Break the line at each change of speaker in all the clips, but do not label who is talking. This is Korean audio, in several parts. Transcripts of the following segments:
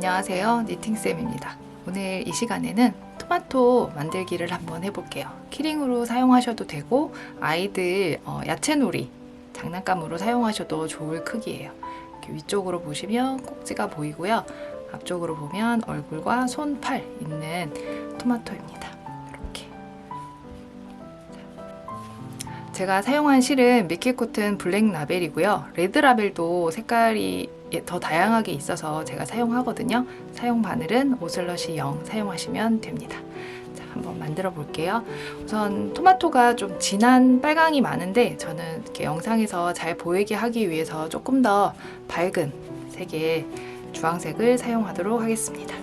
안녕하세요, 니팅쌤입니다. 오늘 이 시간에는 토마토 만들기를 한번 해볼게요. 키링으로 사용하셔도 되고 아이들 야채놀이 장난감으로 사용하셔도 좋을 크기예요. 이렇게 위쪽으로 보시면 꼭지가 보이고요. 앞쪽으로 보면 얼굴과 손, 팔 있는 토마토입니다. 이렇게 제가 사용한 실은 미키코튼 블랙 라벨이고요. 레드 라벨도 색깔이 더 다양하게 있어서 제가 사용하거든요. 사용 바늘은 오슬럿이 0 사용하시면 됩니다. 자, 한번 만들어 볼게요. 우선 토마토가 좀 진한 빨강이 많은데 저는 이렇게 영상에서 잘 보이게 하기 위해서 조금 더 밝은 색의 주황색을 사용하도록 하겠습니다.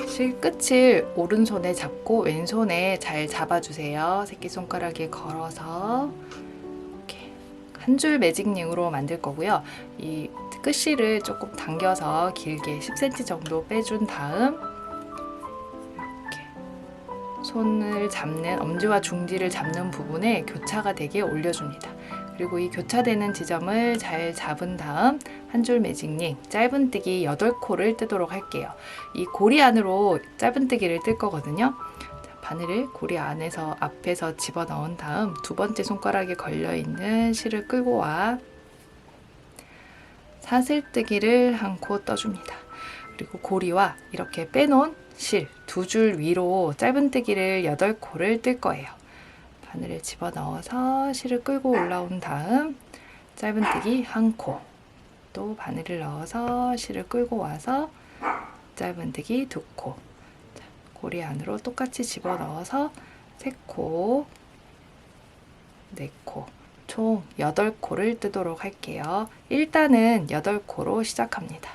실 끝을 오른손에 잡고 왼손에 잘 잡아주세요. 새끼손가락에 걸어서 한 줄 매직링으로 만들 거고요. 이 끝실을 조금 당겨서 길게 10cm 정도 빼준 다음 이렇게 손을 잡는 엄지와 중지를 잡는 부분에 교차가 되게 올려줍니다. 그리고 이 교차되는 지점을 잘 잡은 다음 한 줄 매직링 짧은뜨기 8코를 뜨도록 할게요. 이 고리 안으로 짧은뜨기를 뜰 거거든요. 바늘을 고리 안에서 앞에서 집어넣은 다음 두 번째 손가락에 걸려있는 실을 끌고 와 사슬뜨기를 한 코 떠줍니다. 그리고 고리와 이렇게 빼놓은 실 두 줄 위로 짧은뜨기를 8코를 뜰 거예요. 바늘을 집어넣어서 실을 끌고 올라온 다음 짧은뜨기 한 코, 또 바늘을 넣어서 실을 끌고 와서 짧은뜨기 2코, 고리 안으로 똑같이 집어넣어서 3코, 4코, 총 8코를 뜨도록 할게요. 일단은 8코로 시작합니다.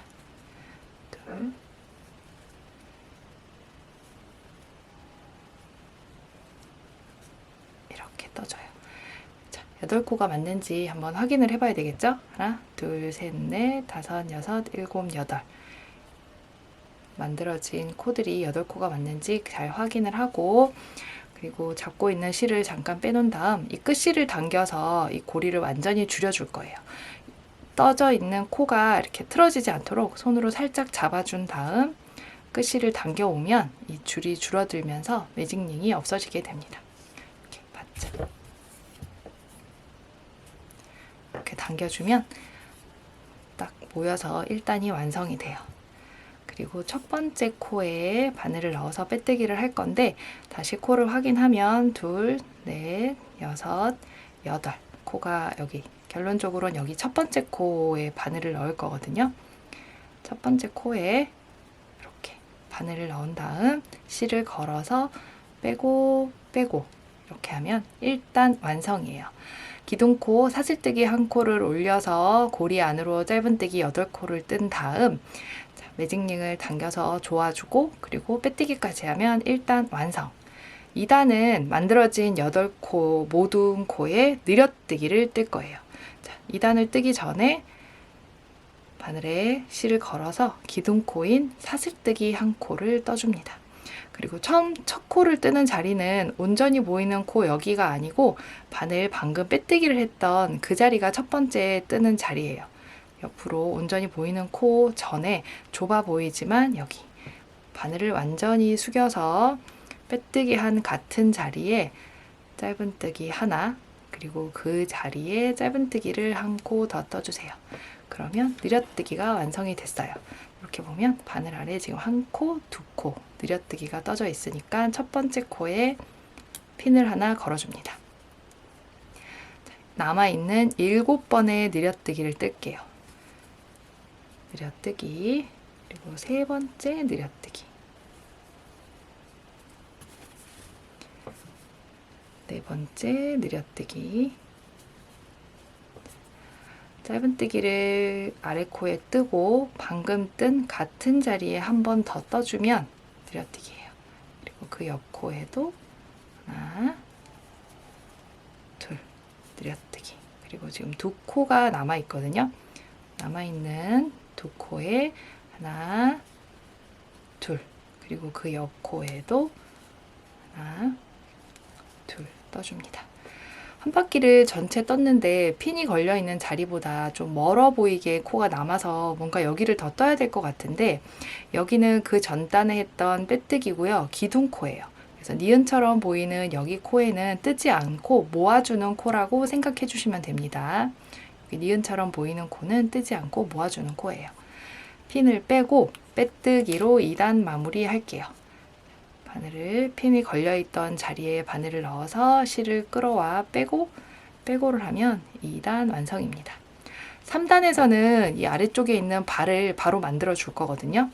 둘, 이렇게 떠줘요. 자, 8코가 맞는지 한번 확인을 해봐야 되겠죠? 하나, 둘, 셋, 넷, 다섯, 여섯, 일곱, 여덟. 만들어진 코들이 8코가 맞는지 잘 확인을 하고, 그리고 잡고 있는 실을 잠깐 빼놓은 다음 이 끝실을 당겨서 이 고리를 완전히 줄여줄 거예요. 떠져 있는 코가 이렇게 틀어지지 않도록 손으로 살짝 잡아준 다음 끝실을 당겨오면 이 줄이 줄어들면서 매직링이 없어지게 됩니다. 이렇게 바짝 이렇게 당겨주면 딱 모여서 1단이 완성이 돼요. 그리고 첫 번째 코에 바늘을 넣어서 빼뜨기를 할 건데 다시 코를 확인하면 둘, 넷, 여섯, 여덟 코가 여기 결론적으로는 여기 첫 번째 코에 바늘을 넣을 거거든요. 첫 번째 코에 이렇게 바늘을 넣은 다음 실을 걸어서 빼고 빼고 이렇게 하면 1단 완성이에요. 기둥코 사슬뜨기 한 코를 올려서 고리 안으로 짧은뜨기 8코를 뜬 다음 매직링을 당겨서 조아주고 그리고 빼뜨기까지 하면 1단 완성. 2단은 만들어진 8코 모든 코에 느려뜨기를 뜰 거예요. 자, 2단을 뜨기 전에 바늘에 실을 걸어서 기둥코인 사슬뜨기 한 코를 떠줍니다. 그리고 첫 코를 뜨는 자리는 온전히 보이는 코 여기가 아니고 바늘 방금 빼뜨기를 했던 그 자리가 첫 번째 뜨는 자리예요. 옆으로 온전히 보이는 코 전에 좁아 보이지만 여기 바늘을 완전히 숙여서 빼뜨기 한 같은 자리에 짧은뜨기 하나, 그리고 그 자리에 짧은뜨기를 한 코 더 떠주세요. 그러면 느려뜨기가 완성이 됐어요. 이렇게 보면 바늘 아래 지금 한 코, 2코 느려뜨기가 떠져 있으니까 첫 번째 코에 핀을 하나 걸어줍니다. 남아있는 7번의 느려뜨기를 뜰게요. 느려뜨기, 그리고 세 번째 느려뜨기, 네 번째 느려뜨기, 짧은뜨기를 아래 코에 뜨고 방금 뜬 같은 자리에 한 번 더 떠주면 느려뜨기예요. 그리고 그 옆 코에도 하나, 둘, 느려뜨기. 그리고 지금 2코가 남아있거든요. 남아있는 2코에 하나, 둘, 그리고 그 옆 코에도 하나, 둘 떠줍니다. 한 바퀴를 전체 떴는데 핀이 걸려 있는 자리보다 좀 멀어 보이게 코가 남아서 뭔가 여기를 더 떠야 될 것 같은데, 여기는 그 전단에 했던 빼뜨기고요. 기둥코예요. 그래서 니은처럼 보이는 여기 코에는 뜨지 않고 모아주는 코라고 생각해 주시면 됩니다. 여기 니은처럼 보이는 코는 뜨지 않고 모아주는 코예요. 핀을 빼고 빼뜨기로 2단 마무리 할게요. 바늘을 핀이 걸려있던 자리에 바늘을 넣어서 실을 끌어와 빼고를 하면 2단 완성입니다. 3단에서는 이 아래쪽에 있는 발을 바로 만들어 줄 거거든요.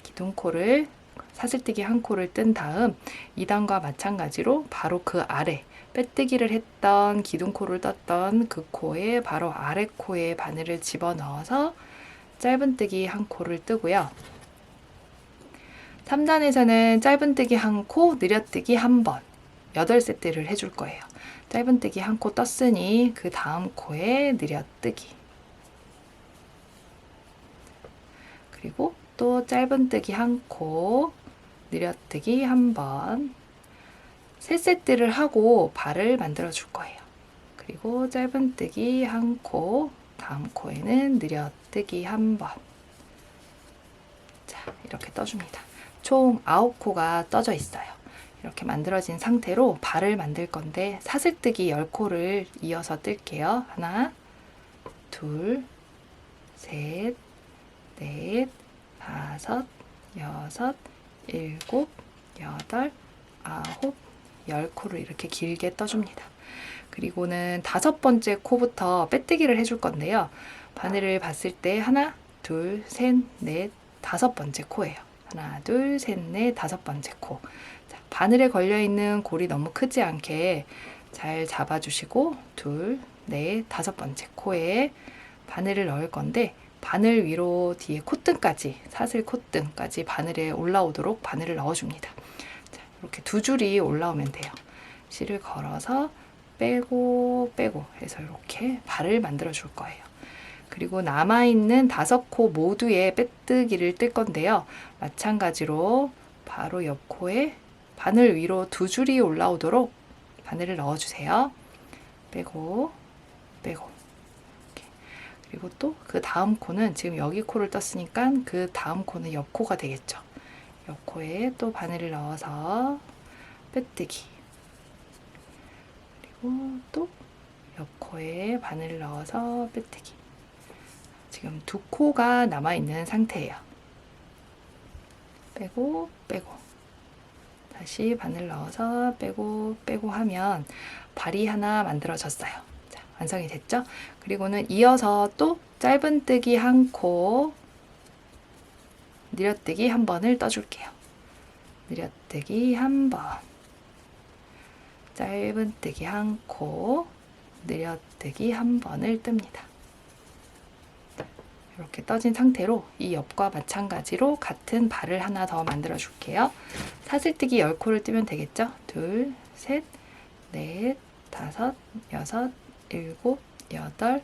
기둥코를 사슬뜨기 한 코를 뜬 다음 2단과 마찬가지로 바로 그 아래 빼뜨기를 했던 기둥코를 떴던 그 코에 바로 아래 코에 바늘을 집어넣어서 짧은뜨기 한 코를 뜨고요. 3단에서는 짧은뜨기 한 코, 느려뜨기 한 번 8세트를 해줄 거예요. 짧은뜨기 한 코 떴으니 그 다음 코에 느려뜨기, 그리고 또 짧은뜨기 한 코, 느려뜨기 한 번 3세트를 하고 발을 만들어 줄 거예요. 그리고 짧은뜨기 한 코, 다음 코에는 느려뜨기 한 번. 자, 이렇게 떠줍니다. 총 9코가 떠져 있어요. 이렇게 만들어진 상태로 발을 만들 건데 사슬뜨기 10코를 이어서 뜰게요. 하나, 둘, 셋, 넷, 다섯, 여섯, 일곱, 여덟, 아홉, 10코를 이렇게 길게 떠줍니다. 그리고는 5번째 코부터 빼뜨기를 해줄 건데요. 바늘을 봤을 때 하나, 둘, 셋, 넷, 5번째 코예요. 하나, 둘, 셋, 넷, 5번째 코. 자, 바늘에 걸려있는 골이 너무 크지 않게 잘 잡아주시고 둘, 넷, 5번째 코에 바늘을 넣을 건데 바늘 위로 뒤에 콧등까지, 사슬 콧등까지 바늘에 올라오도록 바늘을 넣어줍니다. 자, 이렇게 2줄이 올라오면 돼요. 실을 걸어서 빼고 해서 이렇게 발을 만들어 줄 거예요. 그리고 남아있는 5코 모두에 빼뜨기를 뜰 건데요. 마찬가지로 바로 옆 코에 바늘 위로 2줄이 올라오도록 바늘을 넣어주세요. 빼고 이렇게. 그리고 또 그 다음 코는 지금 여기 코를 떴으니까 그 다음 코는 옆 코가 되겠죠. 옆 코에 또 바늘을 넣어서 빼뜨기, 그리고 또 옆 코에 바늘을 넣어서 빼뜨기. 지금 2코가 남아있는 상태예요. 빼고 다시 바늘 넣어서 빼고 하면 발이 하나 만들어졌어요. 자, 완성이 됐죠? 그리고는 이어서 또 짧은뜨기 한 코, 느려뜨기 한 번을 떠줄게요. 느려뜨기 한 번, 짧은뜨기 한 코, 느려뜨기 한 번을 뜹니다. 이렇게 떠진 상태로 이 옆과 마찬가지로 같은 발을 하나 더 만들어 줄게요. 사슬뜨기 10코를 뜨면 되겠죠? 둘, 셋, 넷, 다섯, 여섯, 일곱, 여덟,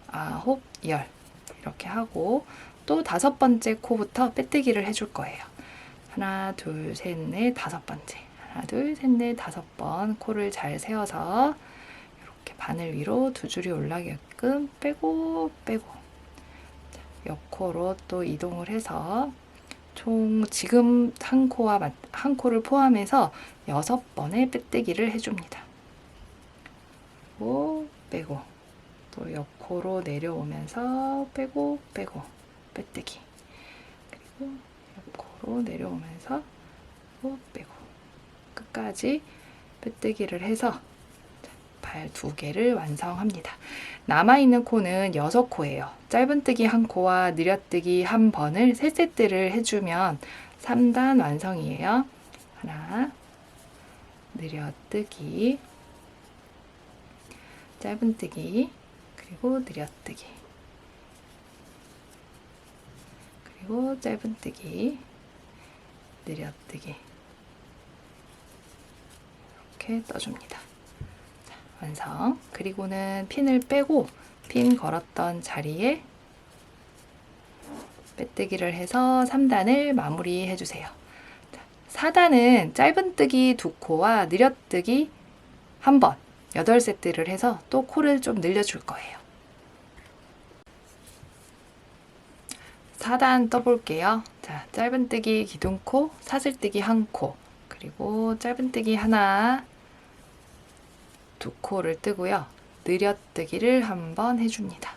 아홉, 열. 이렇게 하고 또 5번째 코부터 빼뜨기를 해줄 거예요. 하나, 둘, 셋, 넷, 5번째. 하나, 둘, 셋, 넷, 5번 코를 잘 세워서 이렇게 바늘 위로 2줄이 올라게끔 빼고 옆코로 또 이동을 해서 총 지금 한 코를 포함해서 6번의 빼뜨기를 해줍니다. 빼고 또 옆코로 내려오면서 빼고 빼뜨기, 그리고 옆코로 내려오면서 빼고 끝까지 빼뜨기를 해서 발 2개를 완성합니다. 남아있는 코는 6코예요. 짧은뜨기 한 코와 느려뜨기 한 번을 3세트를 해주면 3단 완성이에요. 하나, 느려뜨기, 짧은뜨기, 그리고 느려뜨기, 그리고 짧은뜨기, 느려뜨기, 이렇게 떠줍니다. 완성. 그리고는 핀을 빼고 핀 걸었던 자리에 빼뜨기를 해서 3단을 마무리 해주세요. 4단은 짧은뜨기 2코와 느려뜨기 한 번, 8세트를 해서 또 코를 좀 늘려줄 거예요. 4단 떠볼게요. 자, 짧은뜨기 기둥코, 사슬뜨기 1코, 그리고 짧은뜨기 하나, 2코를 뜨고요. 느려뜨기를 한번 해줍니다.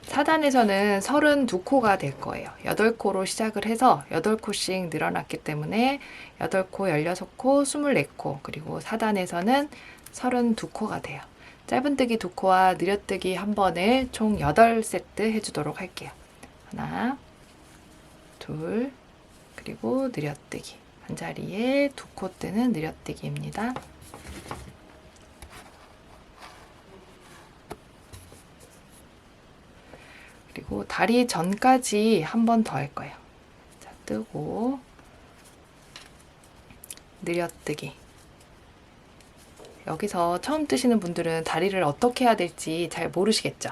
4단에서는 32코가 될 거예요. 8코로 시작을 해서 8코씩 늘어났기 때문에 8코, 16코, 24코, 그리고 4단에서는 32코가 돼요. 짧은뜨기 2코와 느려뜨기 한 번을 총 8세트 해주도록 할게요. 하나, 둘, 그리고 느려뜨기. 한 자리에 2코 뜨는 느려뜨기입니다. 그리고 다리 전까지 한 번 더 할 거예요. 자, 뜨고 느려뜨기. 여기서 처음 뜨시는 분들은 다리를 어떻게 해야 될지 잘 모르시겠죠?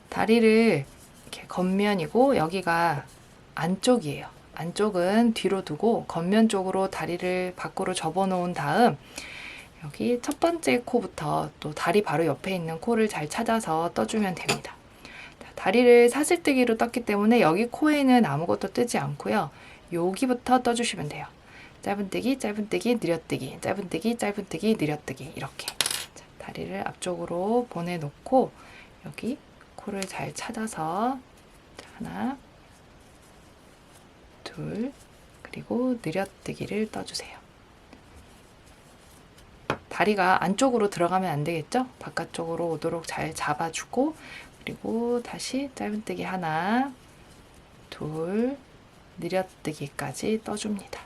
다리를 이렇게 겉면이고 여기가 안쪽이에요. 안쪽은 뒤로 두고 겉면 쪽으로 다리를 밖으로 접어놓은 다음 여기 첫 번째 코부터 또 다리 바로 옆에 있는 코를 잘 찾아서 떠주면 됩니다. 다리를 사슬뜨기로 떴기 때문에 여기 코에는 아무것도 뜨지 않고요. 여기부터 떠주시면 돼요. 짧은뜨기, 짧은뜨기, 느려뜨기, 짧은뜨기, 짧은뜨기, 느려뜨기 이렇게. 자, 다리를 앞쪽으로 보내놓고 여기 코를 잘 찾아서 하나, 둘, 그리고 느려뜨기를 떠주세요. 다리가 안쪽으로 들어가면 안 되겠죠? 바깥쪽으로 오도록 잘 잡아주고 그리고 다시 짧은뜨기 하나, 둘, 느려뜨기까지 떠줍니다.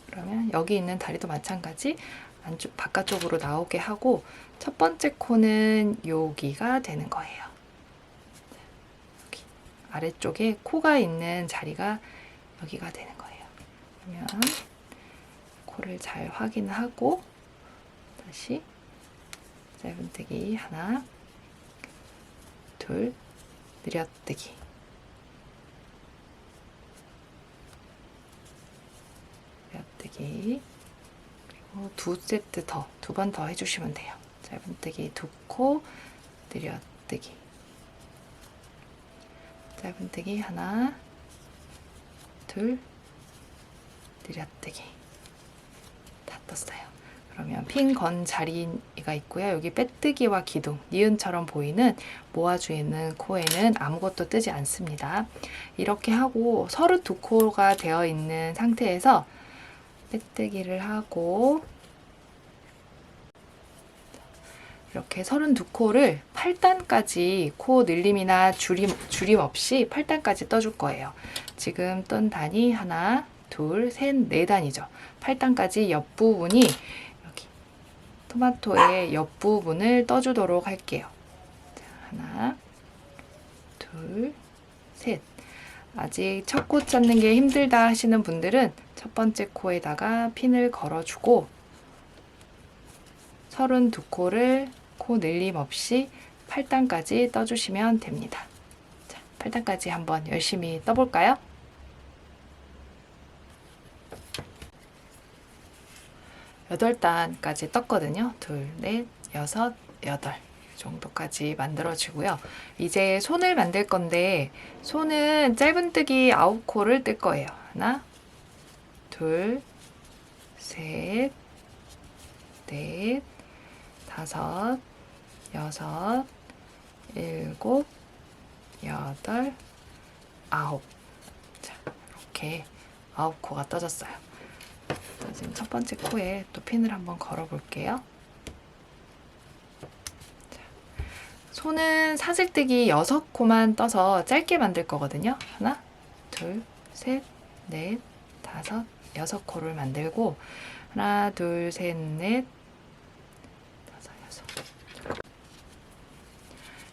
그러면 여기 있는 다리도 마찬가지 안쪽 바깥쪽으로 나오게 하고 첫 번째 코는 여기가 되는 거예요. 여기 아래쪽에 코가 있는 자리가 여기가 되는 거예요. 그러면 코를 잘 확인하고 다시 짧은뜨기 하나, 둘, 느려뜨기. 느려뜨기. 그리고 2세트 더, 2번 더 해주시면 돼요. 짧은뜨기 2코, 느려뜨기. 짧은뜨기 하나, 둘, 느려뜨기. 다 떴어요. 그러면 핀 건 자리가 있고요. 여기 빼뜨기와 기둥, 니은처럼 보이는 모아주에 있는 코에는 아무것도 뜨지 않습니다. 이렇게 하고 32코가 되어 있는 상태에서 빼뜨기를 하고 이렇게 32코를 8단까지 코 늘림이나 줄임 없이 8단까지 떠줄 거예요. 지금 떤 단이 하나, 둘, 셋, 4단이죠. 8단까지 옆부분이 여기 토마토의 옆부분을 떠주도록 할게요. 자, 하나, 둘, 셋. 아직 첫 코 찾는 게 힘들다 하시는 분들은 첫 번째 코에다가 핀을 걸어주고 32코를 코 늘림 없이 8단까지 떠주시면 됩니다. 자, 8단까지 한번 열심히 떠볼까요? 8단까지 떴거든요. 둘, 넷, 여섯, 여덟 정도까지 만들어지고요. 이제 손을 만들 건데 손은 짧은뜨기 9코를 뜰 거예요. 하나, 둘, 셋, 넷, 다섯, 여섯, 일곱, 여덟, 아홉. 자, 이렇게 9코가 떠졌어요. 지금 첫 번째 코에 또 핀을 한번 걸어 볼게요. 손은 사슬뜨기 6코만 떠서 짧게 만들 거거든요. 하나, 둘, 셋, 넷, 다섯, 6코를 만들고 하나, 둘, 셋, 넷, 다섯, 여섯.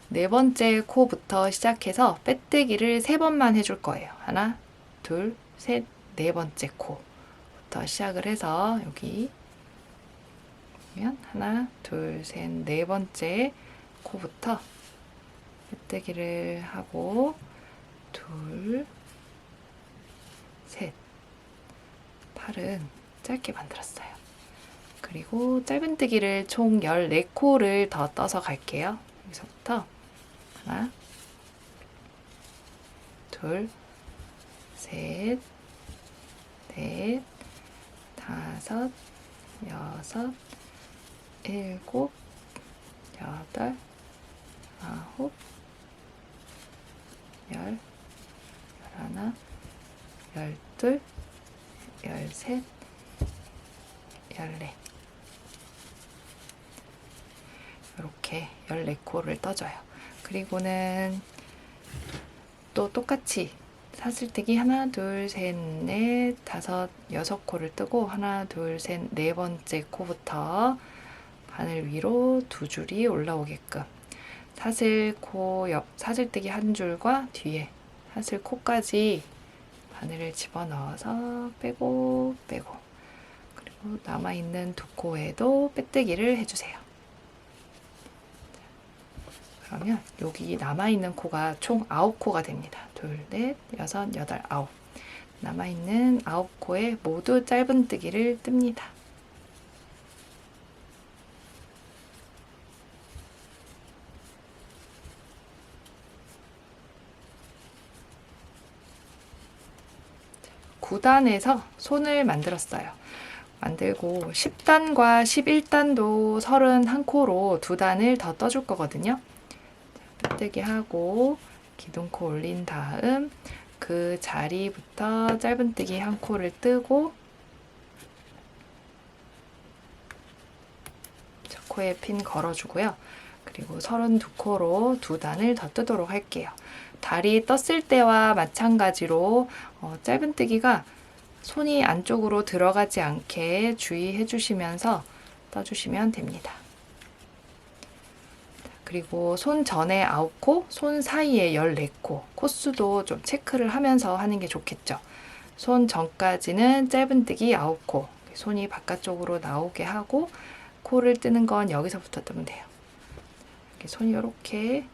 네 번째 코부터 시작해서 빼뜨기를 3번만 해줄 거예요. 하나, 둘, 셋, 네 번째 코부터 시작을 해서 여기 보면 하나, 둘, 셋, 네 번째 코부터 빼뜨기를 하고 둘, 셋. 팔은 짧게 만들었어요. 그리고 짧은뜨기를 총 14코를 더 떠서 갈게요. 여기서부터 하나, 둘, 셋, 넷, 다섯, 여섯, 일곱, 여덟, 아홉, 열, 열하나, 열둘, 열셋, 열넷. 이렇게 14코를 떠줘요. 그리고는 또 똑같이 사슬뜨기 하나, 둘, 셋, 넷, 다섯, 6코를 뜨고 하나, 둘, 셋, 네 번째 코부터 바늘 위로 2줄이 올라오게끔 사슬코 옆 사슬뜨기 한 줄과 뒤에 사슬코까지 바늘을 집어넣어서 빼고 빼고, 그리고 남아있는 2코에도 빼뜨기를 해주세요. 그러면 여기 남아있는 코가 총 9코가 됩니다. 둘, 넷, 여섯, 여덟, 아홉. 남아있는 9코에 모두 짧은뜨기를 뜹니다. (9단에서) 손을 만들었어요. 만들고 10단과 11단도 31코로 2단을 더 떠줄 거거든요. 빼뜨기 하고 기둥코 올린 다음 그 자리부터 짧은뜨기 1코를 뜨고 첫 코에 핀 걸어주고요. 그리고 32코로 2단을 더 뜨도록 할게요. 다리 떴을 때와 마찬가지로 짧은뜨기가 손이 안쪽으로 들어가지 않게 주의해 주시면서 떠주시면 됩니다. 그리고 손 전에 9코, 손 사이에 14코, 코수도 좀 체크를 하면서 하는 게 좋겠죠. 손 전까지는 짧은뜨기 9코, 손이 바깥쪽으로 나오게 하고 코를 뜨는 건 여기서부터 뜨면 돼요. 이렇게 손이 이렇게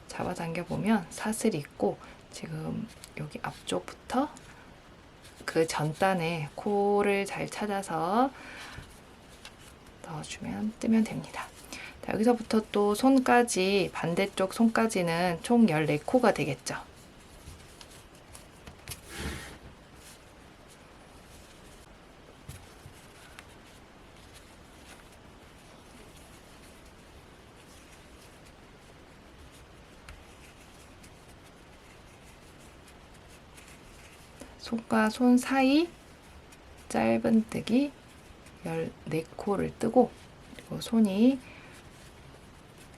잡아당겨 보면 사슬이 있고, 지금 여기 앞쪽부터 그 전단에 코를 잘 찾아서 넣어주면 뜨면 됩니다. 자, 여기서부터 또 손까지, 반대쪽 손까지는 총 14코가 되겠죠. 손과 손 사이 짧은뜨기 14코를 뜨고, 그리고 손이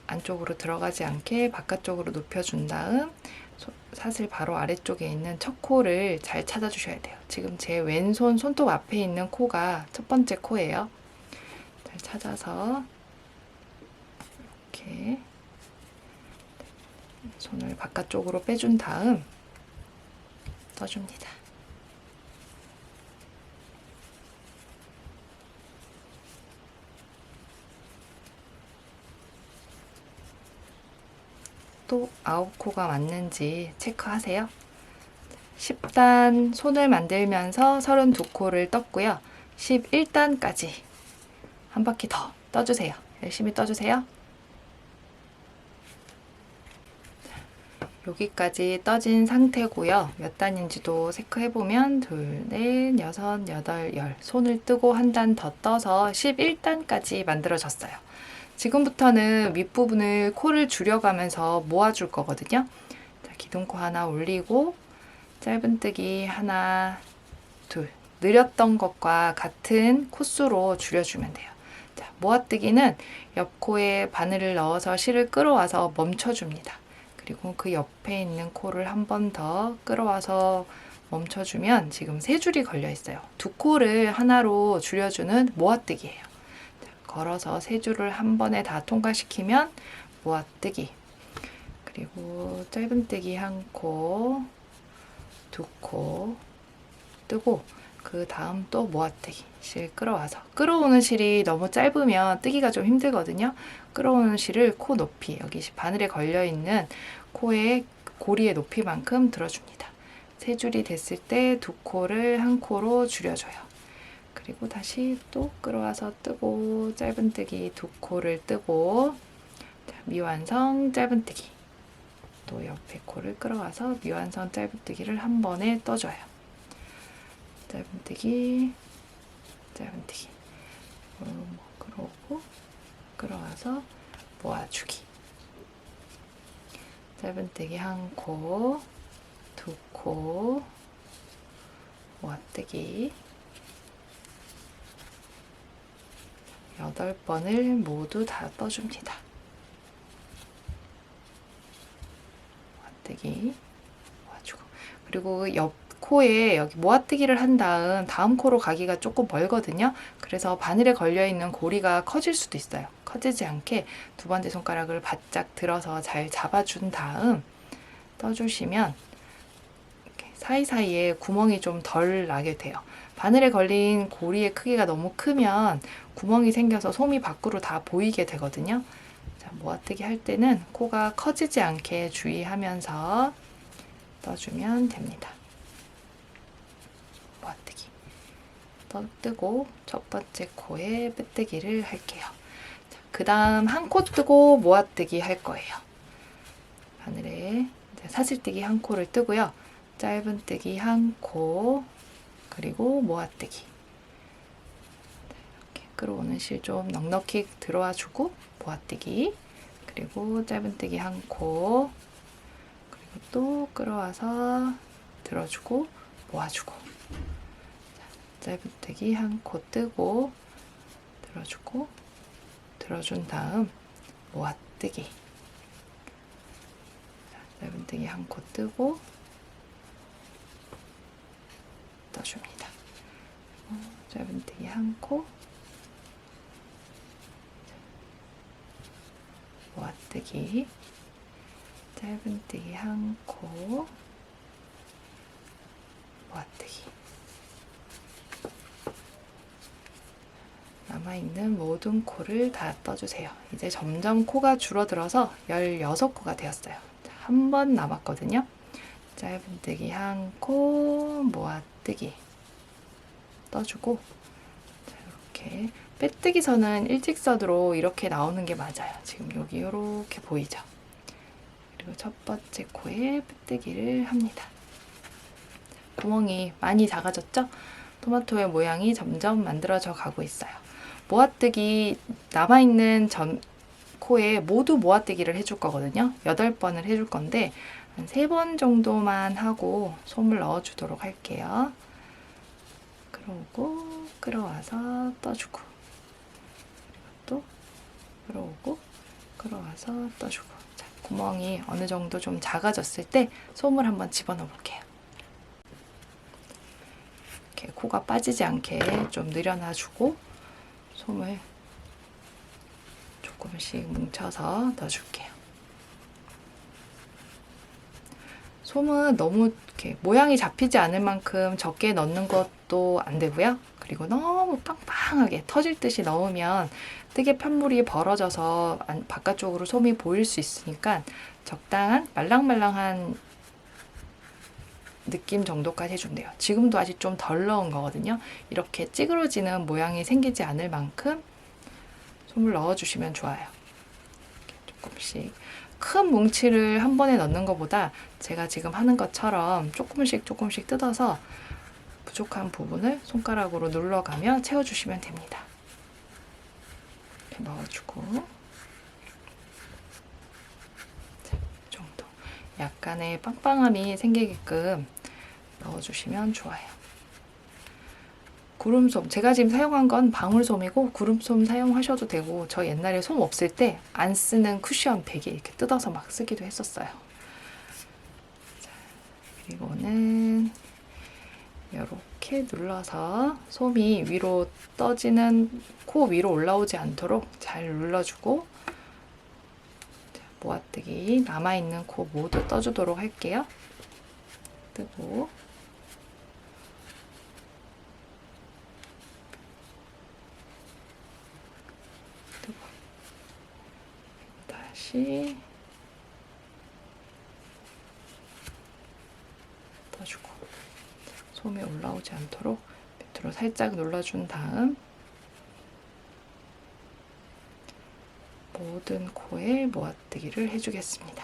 안쪽으로 들어가지 않게 바깥쪽으로 눕혀준 다음 사슬 바로 아래쪽에 있는 첫 코를 잘 찾아주셔야 돼요. 지금 제 왼손 손톱 앞에 있는 코가 첫 번째 코예요. 잘 찾아서 이렇게 손을 바깥쪽으로 빼준 다음 떠줍니다. 또 9코가 맞는지 체크하세요. 10단 손을 만들면서 32코를 떴고요. 11단까지 한 바퀴 더 떠주세요. 열심히 떠주세요. 여기까지 떠진 상태고요. 몇 단인지도 체크해보면 둘, 넷, 여섯, 여덟, 열. 손을 뜨고 한 단 더 떠서 11단까지 만들어졌어요. 지금부터는 윗부분을 코를 줄여가면서 모아줄 거거든요. 자, 기둥코 하나 올리고 짧은뜨기 하나, 둘. 느렸던 것과 같은 코수로 줄여주면 돼요. 자, 모아뜨기는 옆코에 바늘을 넣어서 실을 끌어와서 멈춰줍니다. 그리고 그 옆에 있는 코를 한 번 더 끌어와서 멈춰주면 지금 3줄이 걸려 있어요. 2코를 하나로 줄여주는 모아뜨기예요. 걸어서 3줄을 한 번에 다 통과시키면 모아뜨기. 그리고 짧은뜨기 1코, 2코 뜨고, 그 다음 또 모아뜨기. 실 끌어와서. 끌어오는 실이 너무 짧으면 뜨기가 좀 힘들거든요. 끌어오는 실을 코 높이, 여기 바늘에 걸려있는 코의 고리의 높이만큼 들어줍니다. 세 줄이 됐을 때 두 코를 한 코로 줄여줘요. 그리고 다시 또 끌어와서 뜨고 짧은뜨기 두 코를 뜨고 미완성 짧은뜨기 또 옆에 코를 끌어와서 미완성 짧은뜨기를 한 번에 떠줘요. 짧은뜨기 짧은뜨기 끌어오고 끌어와서 모아주기 짧은뜨기 한 코, 두 코, 모아뜨기 8번을 모두 다 떠줍니다. 모아뜨기 모아주고 그리고 옆 코에 여기 모아뜨기를 한 다음 코로 가기가 조금 멀거든요. 그래서 바늘에 걸려있는 고리가 커질 수도 있어요. 커지지 않게 두 번째 손가락을 바짝 들어서 잘 잡아준 다음 떠주시면 이렇게 사이사이에 구멍이 좀 덜 나게 돼요. 바늘에 걸린 고리의 크기가 너무 크면 구멍이 생겨서 솜이 밖으로 다 보이게 되거든요. 자, 모아뜨기 할 때는 코가 커지지 않게 주의하면서 떠주면 됩니다. 모아뜨기 뜨고 첫 번째 코에 빼뜨기를 할게요. 그 다음 한 코 뜨고 모아뜨기 할 거예요. 바늘에 사슬뜨기 한 코를 뜨고요. 짧은뜨기 한 코 그리고 모아뜨기 이렇게 끌어오는 실 좀 넉넉히 들어와 주고 모아뜨기 그리고 짧은뜨기 한 코 그리고 또 끌어와서 들어주고 모아주고 짧은뜨기 한 코 뜨고 들어주고 들어준 다음 모아뜨기 짧은뜨기 한 코 뜨고 떠줍니다. 짧은뜨기 한 코 모아뜨기 짧은뜨기 한 코 모아뜨기 남아있는 모든 코를 다 떠주세요. 이제 점점 코가 줄어들어서 16코가 되었어요. 한 번 남았거든요. 짧은뜨기 한 코 모아뜨기 떠주고 이렇게 빼뜨기 선은 일직선으로 이렇게 나오는 게 맞아요. 지금 여기 이렇게 보이죠? 그리고 첫 번째 코에 빼뜨기를 합니다. 구멍이 많이 작아졌죠? 토마토의 모양이 점점 만들어져 가고 있어요. 모아뜨기 남아있는 코에 모두 모아뜨기를 해줄 거거든요. 8번을 해줄 건데 한 3번 정도만 하고 솜을 넣어주도록 할게요. 끌어오고 끌어와서 떠주고 그리고 또 끌어오고 끌어와서 떠주고 자, 구멍이 어느 정도 좀 작아졌을 때 솜을 한번 집어넣어 볼게요. 이렇게 코가 빠지지 않게 좀 늘여놔주고 솜을 조금씩 뭉쳐서 넣어줄게요. 솜은 너무 이렇게 모양이 잡히지 않을 만큼 적게 넣는 것도 안 되고요. 그리고 너무 빵빵하게 터질 듯이 넣으면 뜨개 편물이 벌어져서 바깥쪽으로 솜이 보일 수 있으니까 적당한 말랑말랑한 느낌 정도까지 해주면 돼요. 지금도 아직 좀 덜 넣은 거거든요. 이렇게 찌그러지는 모양이 생기지 않을 만큼 솜을 넣어주시면 좋아요. 조금씩 큰 뭉치를 한 번에 넣는 것보다 제가 지금 하는 것처럼 조금씩 뜯어서 부족한 부분을 손가락으로 눌러가며 채워주시면 됩니다. 이렇게 넣어주고 자, 이 정도 약간의 빵빵함이 생기게끔 넣어주시면 좋아요. 구름솜, 제가 지금 사용한 건 방울솜이고 구름솜 사용하셔도 되고 저 옛날에 솜 없을 때 안 쓰는 쿠션 베개 이렇게 뜯어서 막 쓰기도 했었어요. 자, 그리고는 이렇게 눌러서 솜이 위로 떠지는 코 위로 올라오지 않도록 잘 눌러주고 자, 모아뜨기 남아있는 코 모두 떠주도록 할게요. 뜨고 다시 떠주고 솜이 올라오지 않도록 밑으로 살짝 눌러준 다음 모든 코에 모아뜨기를 해주겠습니다.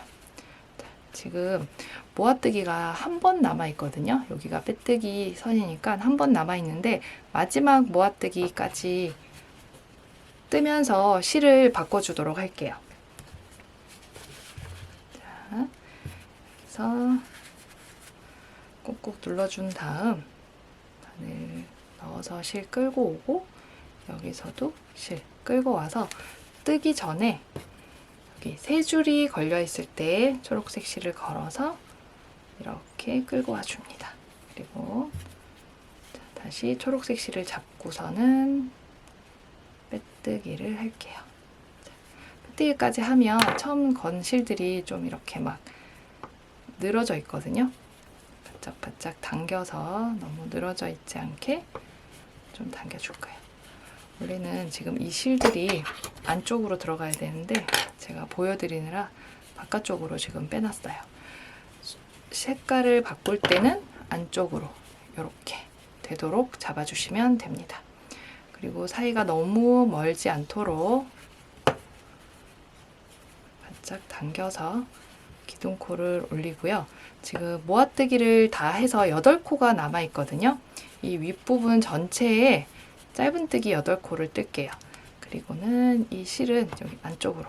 자, 지금 모아뜨기가 한 번 남아 있거든요. 여기가 빼뜨기 선이니까 한 번 남아 있는데 마지막 모아뜨기까지 뜨면서 실을 바꿔주도록 할게요. 자, 그래서 꾹꾹 눌러준 다음 바늘 넣어서 실 끌고 오고 여기서도 실 끌고 와서 뜨기 전에 여기 세 줄이 걸려 있을 때 초록색 실을 걸어서 이렇게 끌고 와 줍니다. 그리고 다시 초록색 실을 잡고서는 빼뜨기를 할게요. 빼뜨기까지 하면 처음 건 실들이 좀 이렇게 막 늘어져 있거든요. 바짝바짝 당겨서 너무 늘어져 있지 않게 좀 당겨줄 거예요. 원래는 지금 이 실들이 안쪽으로 들어가야 되는데 제가 보여드리느라 바깥쪽으로 지금 빼놨어요. 색깔을 바꿀 때는 안쪽으로 이렇게 되도록 잡아주시면 됩니다. 그리고 사이가 너무 멀지 않도록 바짝 당겨서 기둥코를 올리고요. 지금 모아뜨기를 다 해서 8코가 남아 있거든요. 이 윗부분 전체에 짧은뜨기 8코를 뜰게요. 그리고는 이 실은 여기 안쪽으로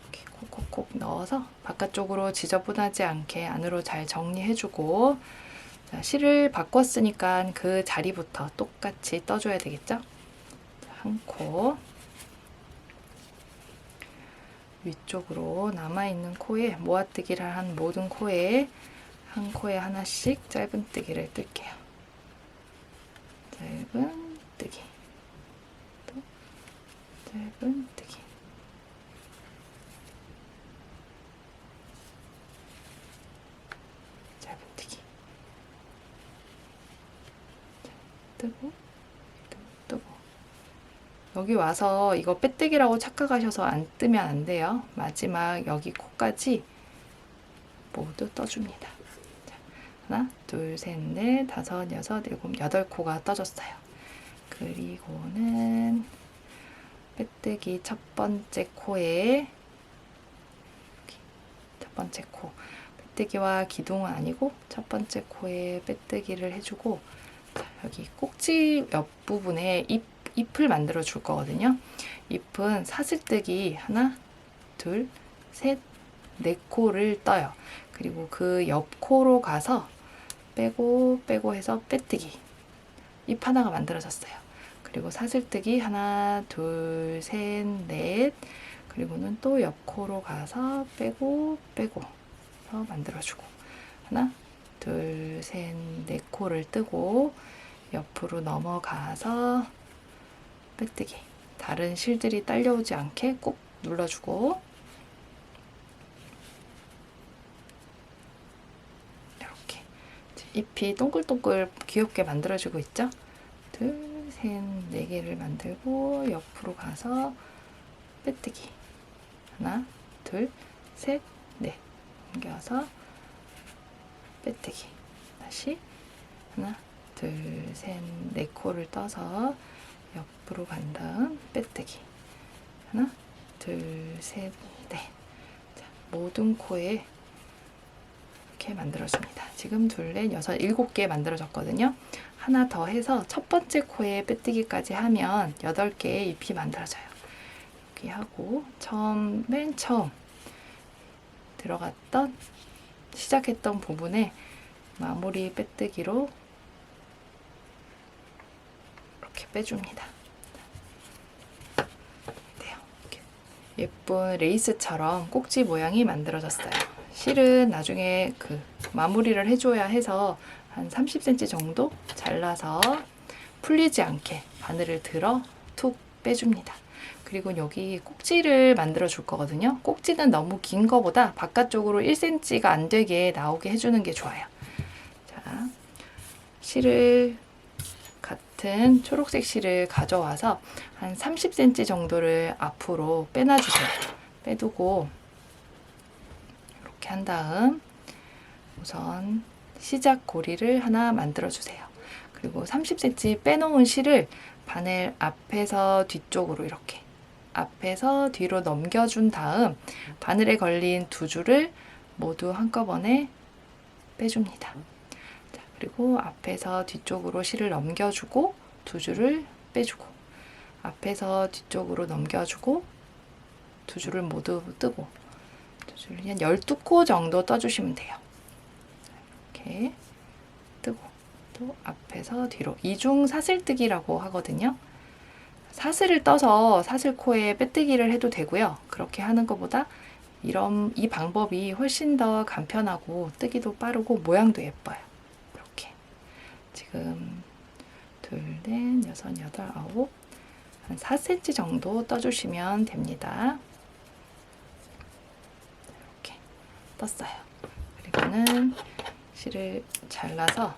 이렇게 콕콕콕 넣어서 바깥쪽으로 지저분하지 않게 안으로 잘 정리해주고, 자, 실을 바꿨으니까 그 자리부터 똑같이 떠줘야 되겠죠? 한 코, 위쪽으로 남아있는 코에 모아뜨기를 한 모든 코에 한 코에 하나씩 짧은뜨기를 뜰게요. 짧은뜨기, 또 짧은뜨기, 짧은뜨기, 뜨고 뜨고. 여기 와서 이거 빼뜨기라고 착각하셔서 안 뜨면 안 돼요. 마지막 여기 코까지 모두 떠줍니다. 자, 하나, 둘, 셋, 넷, 다섯, 여섯, 일곱, 8코가 떠졌어요. 그리고는 빼뜨기 첫 번째 코에 첫 번째 코, 빼뜨기와 기둥은 아니고 첫 번째 코에 빼뜨기를 해주고, 자, 여기 꼭지 옆부분에 잎을 만들어 줄 거거든요. 잎은 사슬뜨기 하나, 둘, 셋, 4코를 떠요. 그리고 그 옆 코로 가서 빼고 빼고 해서 빼뜨기, 잎 하나가 만들어졌어요. 그리고 사슬뜨기 하나, 둘, 셋, 넷, 그리고는 또 옆 코로 가서 빼고 빼고 해서 만들어주고, 하나, 둘, 셋, 4코를 뜨고 옆으로 넘어가서 빼뜨기, 다른 실들이 딸려오지 않게 꾹 눌러주고, 이렇게 잎이 동글동글 귀엽게 만들어지고 있죠? 둘, 셋, 4개를 만들고 옆으로 가서 빼뜨기 하나, 둘, 셋, 넷, 옮겨서 빼뜨기, 다시 하나, 둘, 셋, 4코를 떠서 옆으로 간 다음 빼뜨기 하나, 둘, 셋, 넷. 자, 모든 코에 이렇게 만들어줍니다. 지금 둘, 넷, 여섯, 7개 만들어졌거든요. 하나 더 해서 첫 번째 코에 빼뜨기까지 하면 8개의 잎이 만들어져요. 이렇게 하고 맨 처음 들어갔던 시작했던 부분에 마무리 빼뜨기로 이렇게 빼줍니다. 이렇게 예쁜 레이스처럼 꼭지 모양이 만들어졌어요. 실은 나중에 그 마무리를 해줘야 해서 한 30cm 정도 잘라서 풀리지 않게 바늘을 들어 툭 빼줍니다. 그리고 여기 꼭지를 만들어 줄 거거든요. 꼭지는 너무 긴 거보다 바깥쪽으로 1cm가 안 되게 나오게 해주는 게 좋아요. 자, 실을 같은 초록색 실을 가져와서 한 30cm 정도를 앞으로 빼놔주세요. 빼두고 이렇게 한 다음 우선 시작 고리를 하나 만들어 주세요. 그리고 30cm 빼놓은 실을 바늘 앞에서 뒤쪽으로 이렇게 앞에서 뒤로 넘겨준 다음 바늘에 걸린 두 줄을 모두 한꺼번에 빼줍니다. 자, 그리고 앞에서 뒤쪽으로 실을 넘겨주고 두 줄을 빼주고 앞에서 뒤쪽으로 넘겨주고 두 줄을 모두 뜨고 두 줄을 한 12코 정도 떠주시면 돼요. 이렇게 뜨고 또 앞에서 뒤로 이중 사슬뜨기라고 하거든요. 사슬을 떠서 사슬코에 빼뜨기를 해도 되고요. 그렇게 하는 것보다 이 방법이 훨씬 더 간편하고 뜨기도 빠르고 모양도 예뻐요. 이렇게 지금 둘, 넷, 여섯, 여덟, 아홉 한 4cm 정도 떠주시면 됩니다. 이렇게 떴어요. 그리고는 실을 잘라서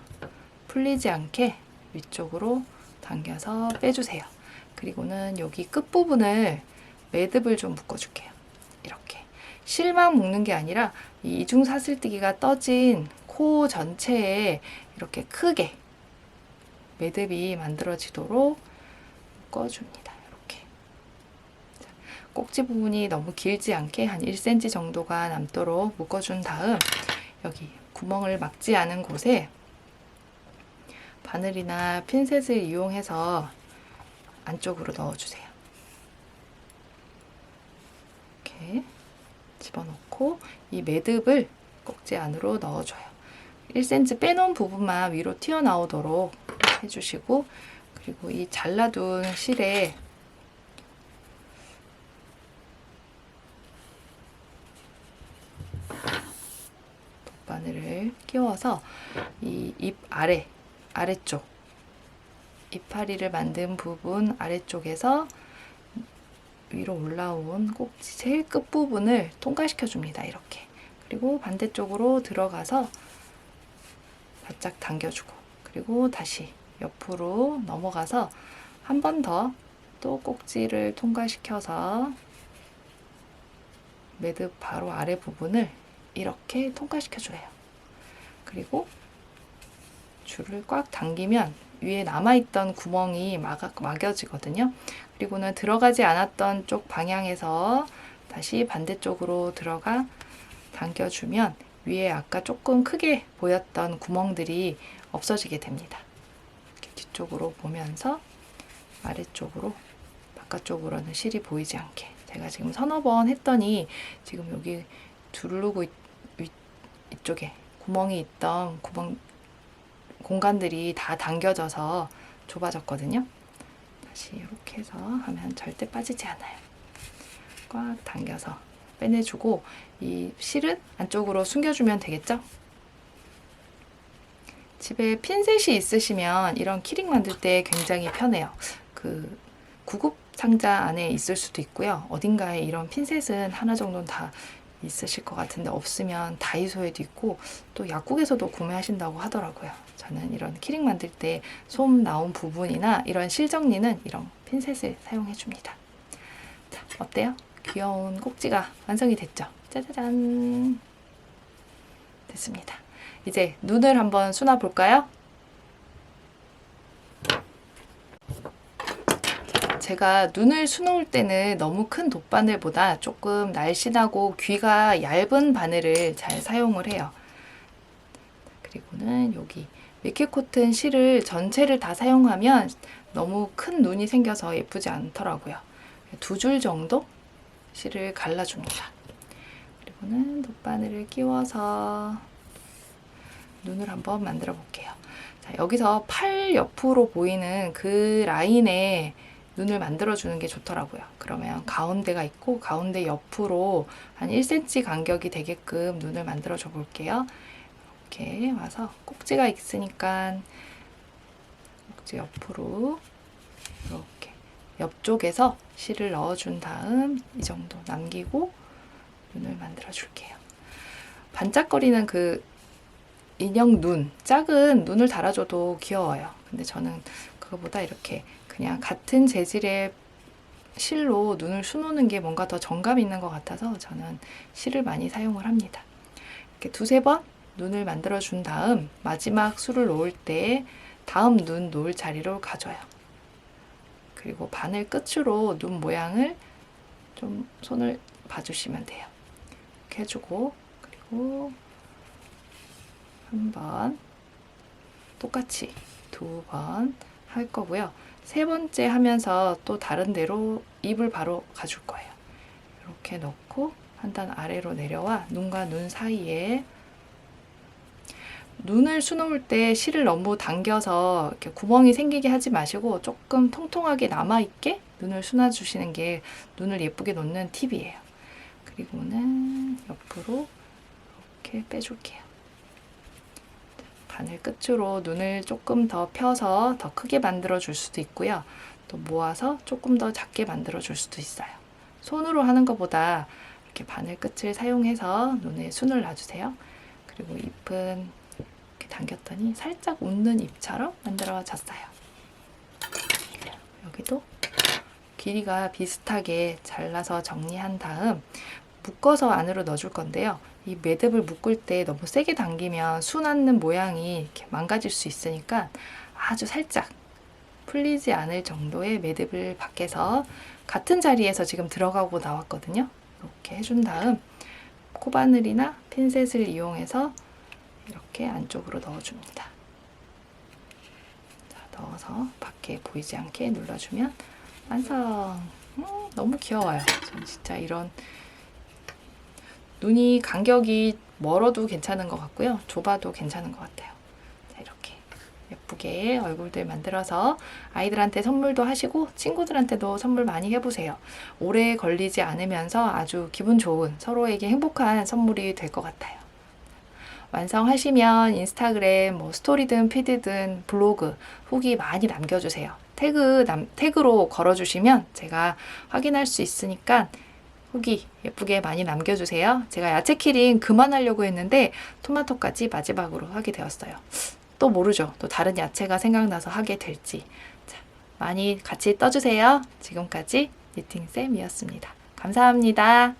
풀리지 않게 위쪽으로 당겨서 빼주세요. 그리고는 여기 끝부분을 매듭을 좀 묶어줄게요. 이렇게 실만 묶는 게 아니라 이 이중사슬뜨기가 떠진 코 전체에 이렇게 크게 매듭이 만들어지도록 묶어줍니다. 이렇게 꼭지 부분이 너무 길지 않게 한 1cm 정도가 남도록 묶어준 다음 여기 구멍을 막지 않은 곳에 바늘이나 핀셋을 이용해서 안쪽으로 넣어주세요. 이렇게 집어넣고 이 매듭을 꼭지 안으로 넣어줘요. 1cm 빼놓은 부분만 위로 튀어나오도록 해주시고 그리고 이 잘라둔 실에 돗바늘을 끼워서 이 잎 아래쪽 이파리를 만든 부분 아래쪽에서 위로 올라온 꼭지 제일 끝부분을 통과시켜 줍니다. 이렇게. 그리고 반대쪽으로 들어가서 바짝 당겨주고 그리고 다시 옆으로 넘어가서 한 번 더 또 꼭지를 통과시켜서 매듭 바로 아래 부분을 이렇게 통과시켜 줘요. 그리고 줄을 꽉 당기면 위에 남아있던 구멍이 막여지거든요. 그리고는 들어가지 않았던 쪽 방향에서 다시 반대쪽으로 들어가 당겨주면 위에 아까 조금 크게 보였던 구멍들이 없어지게 됩니다. 이렇게 뒤쪽으로 보면서 아래쪽으로 바깥쪽으로는 실이 보이지 않게 제가 지금 서너 번 했더니 지금 여기 두르고 이쪽에 구멍이 있던 공간들이 다 당겨져서 좁아졌거든요. 다시 이렇게 해서 하면 절대 빠지지 않아요. 꽉 당겨서 빼내주고 이 실은 안쪽으로 숨겨주면 되겠죠? 집에 핀셋이 있으시면 이런 키링 만들 때 굉장히 편해요. 그 구급 상자 안에 있을 수도 있고요. 어딘가에 이런 핀셋은 하나 정도는 다 있으실 것 같은데 없으면 다이소에도 있고 또 약국에서도 구매하신다고 하더라고요. 저는 이런 키링 만들 때 솜 나온 부분이나 이런 실 정리는 이런 핀셋을 사용해 줍니다. 자, 어때요? 귀여운 꼭지가 완성이 됐죠? 짜자잔! 됐습니다. 이제 눈을 한번 수나 볼까요? 제가 눈을 수놓을 때는 너무 큰 돗바늘보다 조금 날씬하고 귀가 얇은 바늘을 잘 사용을 해요. 그리고는 여기 밀키코튼 실을 전체를 다 사용하면 너무 큰 눈이 생겨서 예쁘지 않더라고요. 2줄 정도 실을 갈라줍니다. 그리고는 돗바늘을 끼워서 눈을 한번 만들어 볼게요. 자, 여기서 팔 옆으로 보이는 그 라인에 눈을 만들어주는 게 좋더라고요. 그러면 가운데가 있고 가운데 옆으로 한 1cm 간격이 되게끔 눈을 만들어줘 볼게요. 이렇게 와서 꼭지가 있으니까 꼭지 옆으로 이렇게 옆쪽에서 실을 넣어준 다음 이 정도 남기고 눈을 만들어 줄게요. 반짝거리는 그 인형 눈, 작은 눈을 달아줘도 귀여워요. 근데 저는 그거보다 이렇게 그냥 같은 재질의 실로 눈을 수놓는 게 뭔가 더 정감 있는 것 같아서 저는 실을 많이 사용을 합니다. 이렇게 2-3번 눈을 만들어 준 다음 마지막 수를 놓을 때 다음 눈 놓을 자리로 가져요. 그리고 바늘 끝으로 눈 모양을 좀 손을 봐주시면 돼요. 이렇게 해주고, 그리고 한 번, 똑같이 2번 할 거고요. 세 번째 하면서 또 다른 데로 입을 바로 가줄 거예요. 이렇게 넣고 한 단 아래로 내려와 눈과 눈 사이에, 눈을 수놓을 때 실을 너무 당겨서 이렇게 구멍이 생기게 하지 마시고 조금 통통하게 남아있게 눈을 수놔 주시는 게 눈을 예쁘게 놓는 팁이에요. 그리고는 옆으로 이렇게 빼줄게요. 바늘 끝으로 눈을 조금 더 펴서 더 크게 만들어 줄 수도 있고요. 또 모아서 조금 더 작게 만들어 줄 수도 있어요. 손으로 하는 것보다 이렇게 바늘 끝을 사용해서 눈에 순을 놔주세요. 그리고 잎은 이렇게 당겼더니 살짝 웃는 잎처럼 만들어졌어요. 여기도 길이가 비슷하게 잘라서 정리한 다음 묶어서 안으로 넣어줄 건데요. 이 매듭을 묶을 때 너무 세게 당기면 수납는 모양이 이렇게 망가질 수 있으니까 아주 살짝 풀리지 않을 정도의 매듭을 밖에서 같은 자리에서 지금 들어가고 나왔거든요. 이렇게 해준 다음 코바늘이나 핀셋을 이용해서 이렇게 안쪽으로 넣어줍니다. 자, 넣어서 밖에 보이지 않게 눌러주면 완성! 너무 귀여워요. 전 진짜 이런 눈이 간격이 멀어도 괜찮은 것 같고요. 좁아도 괜찮은 것 같아요. 자, 이렇게 예쁘게 얼굴들 만들어서 아이들한테 선물도 하시고 친구들한테도 선물 많이 해보세요. 오래 걸리지 않으면서 아주 기분 좋은, 서로에게 행복한 선물이 될 것 같아요. 완성하시면 인스타그램, 스토리든 피드든 블로그 후기 많이 남겨주세요. 태그로 걸어주시면 제가 확인할 수 있으니까 후기 예쁘게 많이 남겨주세요. 제가 야채 키링 그만하려고 했는데 토마토까지 마지막으로 하게 되었어요. 또 모르죠. 또 다른 야채가 생각나서 하게 될지. 자, 많이 같이 떠주세요. 지금까지 니팅쌤이었습니다. 감사합니다.